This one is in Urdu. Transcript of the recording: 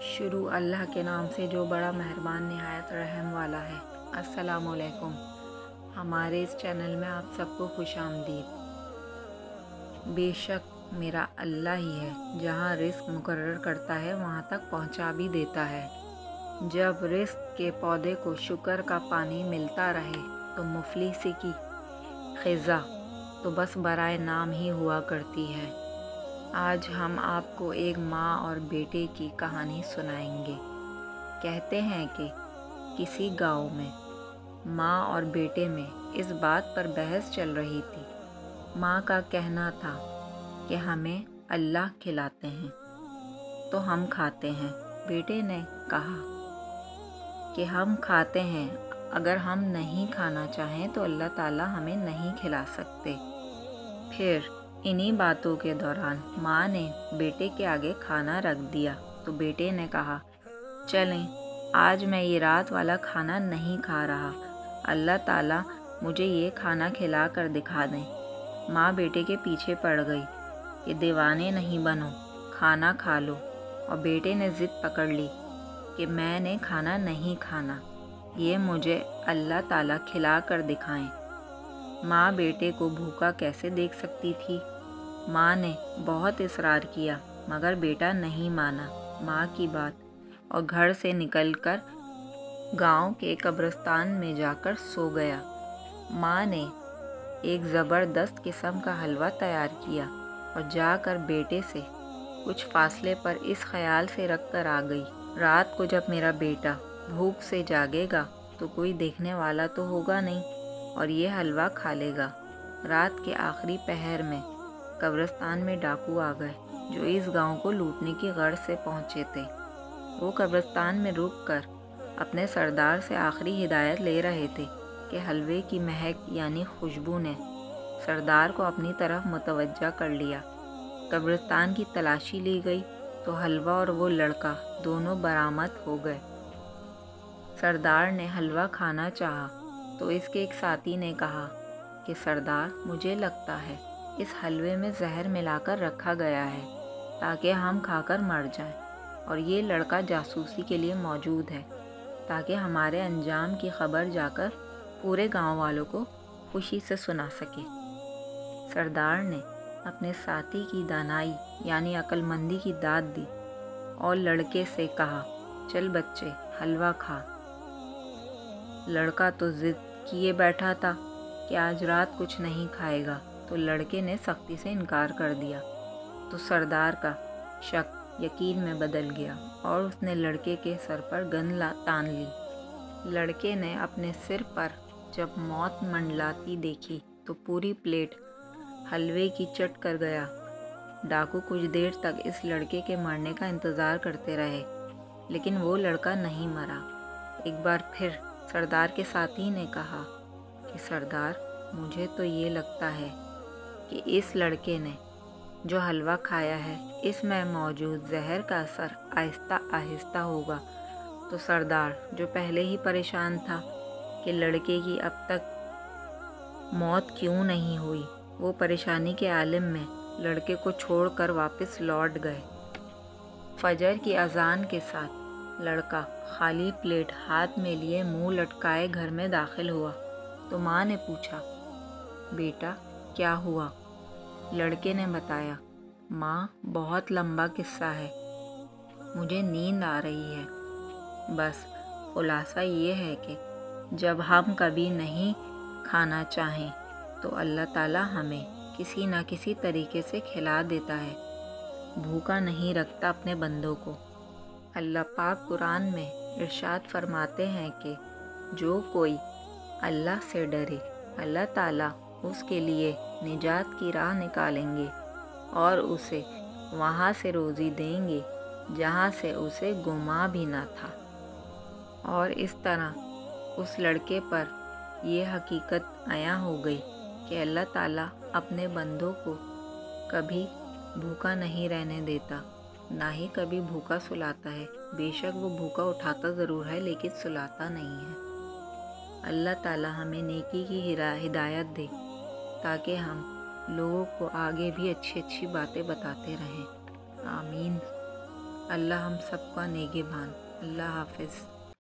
شروع اللہ کے نام سے جو بڑا مہربان نہایت رحم والا ہے۔ السلام علیکم۔ ہمارے اس چینل میں آپ سب کو خوش آمدید۔ بے شک میرا اللہ ہی ہے، جہاں رزق مقرر کرتا ہے وہاں تک پہنچا بھی دیتا ہے۔ جب رزق کے پودے کو شکر کا پانی ملتا رہے تو مفلسی کی خزاں تو بس برائے نام ہی ہوا کرتی ہے۔ آج ہم آپ کو ایک ماں اور بیٹے کی کہانی سنائیں گے۔ کہتے ہیں کہ کسی گاؤں میں ماں اور بیٹے میں اس بات پر بحث چل رہی تھی۔ ماں کا کہنا تھا کہ ہمیں اللہ کھلاتے ہیں تو ہم کھاتے ہیں۔ بیٹے نے کہا کہ ہم کھاتے ہیں، اگر ہم نہیں کھانا چاہیں تو اللہ تعالیٰ ہمیں نہیں کھلا سکتے۔ پھر انہی باتوں کے دوران ماں نے بیٹے کے آگے کھانا رکھ دیا تو بیٹے نے کہا، چلیں آج میں یہ رات والا کھانا نہیں کھا رہا، اللہ تعالیٰ مجھے یہ کھانا کھلا کر دکھا دیں۔ ماں بیٹے کے پیچھے پڑ گئی کہ دیوانے نہیں بنو، کھانا کھا لو، اور بیٹے نے ضد پکڑ لی کہ میں نے کھانا نہیں کھانا، یہ مجھے اللہ تعالیٰ کھلا کر دکھائیں۔ ماں بیٹے کو بھوکا کیسے دیکھ سکتی تھی؟ ماں نے بہت اصرار کیا مگر بیٹا نہیں مانا ماں کی بات، اور گھر سے نکل کر گاؤں کے قبرستان میں جا کر سو گیا۔ ماں نے ایک زبردست قسم کا حلوہ تیار کیا اور جا کر بیٹے سے کچھ فاصلے پر اس خیال سے رکھ کر آ گئی، رات کو جب میرا بیٹا بھوک سے جاگے گا تو کوئی دیکھنے والا تو ہوگا نہیں اور یہ حلوہ کھا لے گا۔ رات کے آخری پہر میں قبرستان میں ڈاکو آ گئے جو اس گاؤں کو لوٹنے کی غرض سے پہنچے تھے۔ وہ قبرستان میں رک کر اپنے سردار سے آخری ہدایت لے رہے تھے کہ حلوے کی مہک یعنی خوشبو نے سردار کو اپنی طرف متوجہ کر لیا۔ قبرستان کی تلاشی لی گئی تو حلوہ اور وہ لڑکا دونوں برآمد ہو گئے۔ سردار نے حلوہ کھانا چاہا تو اس کے ایک ساتھی نے کہا کہ سردار مجھے لگتا ہے اس حلوے میں زہر ملا کر رکھا گیا ہے تاکہ ہم کھا کر مر جائیں، اور یہ لڑکا جاسوسی کے لیے موجود ہے تاکہ ہمارے انجام کی خبر جا کر پورے گاؤں والوں کو خوشی سے سنا سکے۔ سردار نے اپنے ساتھی کی دانائی یعنی عقل مندی کی داد دی اور لڑکے سے کہا، چل بچے حلوہ کھا۔ لڑکا تو ضد کیے بیٹھا تھا کہ آج رات کچھ نہیں کھائے گا، تو لڑکے نے سختی سے انکار کر دیا تو سردار کا شک یقین میں بدل گیا اور اس نے لڑکے کے سر پر گن تان لی۔ لڑکے نے اپنے سر پر جب موت منڈلاتی دیکھی تو پوری پلیٹ حلوے کی چٹ کر گیا۔ ڈاکو کچھ دیر تک اس لڑکے کے مرنے کا انتظار کرتے رہے لیکن وہ لڑکا نہیں مرا۔ ایک بار پھر سردار کے ساتھی نے کہا کہ سردار مجھے تو یہ لگتا ہے کہ اس لڑکے نے جو حلوہ کھایا ہے اس میں موجود زہر کا اثر آہستہ آہستہ ہوگا۔ تو سردار جو پہلے ہی پریشان تھا کہ لڑکے کی اب تک موت کیوں نہیں ہوئی، وہ پریشانی کے عالم میں لڑکے کو چھوڑ کر واپس لوٹ گئے۔ فجر کی اذان کے ساتھ لڑکا خالی پلیٹ ہاتھ میں لیے منہ لٹکائے گھر میں داخل ہوا تو ماں نے پوچھا، بیٹا کیا ہوا؟ لڑکے نے بتایا، ماں بہت لمبا قصہ ہے، مجھے نیند آ رہی ہے۔ بس خلاصہ یہ ہے کہ جب ہم کبھی نہیں کھانا چاہیں تو اللہ تعالیٰ ہمیں کسی نہ کسی طریقے سے کھلا دیتا ہے، بھوکا نہیں رکھتا اپنے بندوں کو۔ اللہ پاک قرآن میں ارشاد فرماتے ہیں کہ جو کوئی اللہ سے ڈرے اللہ تعالیٰ اس کے لیے نجات کی راہ نکالیں گے اور اسے وہاں سے روزی دیں گے جہاں سے اسے گمان بھی نہ تھا۔ اور اس طرح اس لڑکے پر یہ حقیقت عیاں ہو گئی کہ اللہ تعالیٰ اپنے بندوں کو کبھی بھوکا نہیں رہنے دیتا، نہ ہی کبھی بھوکا سلاتا ہے۔ بے شک وہ بھوکا اٹھاتا ضرور ہے لیکن سلاتا نہیں ہے۔ اللہ تعالیٰ ہمیں نیکی کی ہدایت دے تاکہ ہم لوگوں کو آگے بھی اچھی اچھی باتیں بتاتے رہیں۔ آمین۔ اللہ ہم سب کا نگہبان۔ اللہ حافظ۔